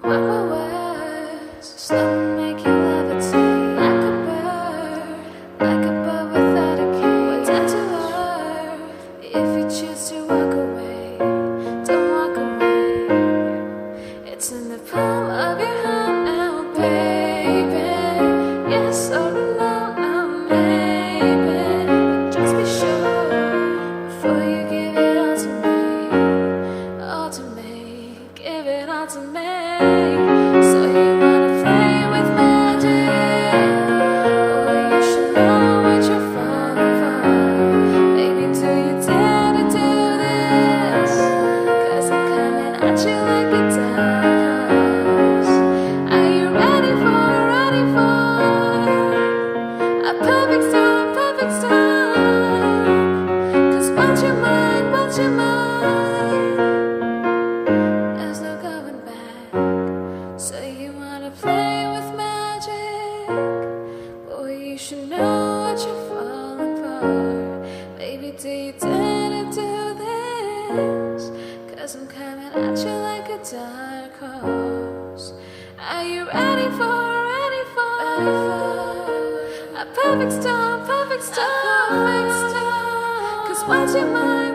Mark my words, slow and make you levitate like a bird without a cage. We're down to earth. If you choose to walk away, don't walk away. It's in the palm of your hand now, baby. Yes, all alone now, maybe. But just be sure before you give it all to me, all to me. Give it all to me. So you wanna play with magic? Well, you should know what you're falling for. Baby, do you dare to do this? 'Cause I'm coming at you like a dark horse. Are you ready for a perfect storm, perfect storm? 'Cause once you're mine, there's no going back. So you wanna play with magic? Boy, you should know what you're falling for. Baby, do you dare to do this? 'Cause I'm coming at you like a dark horse. Are you ready for a perfect storm, perfect storm? 'Cause once you're mine,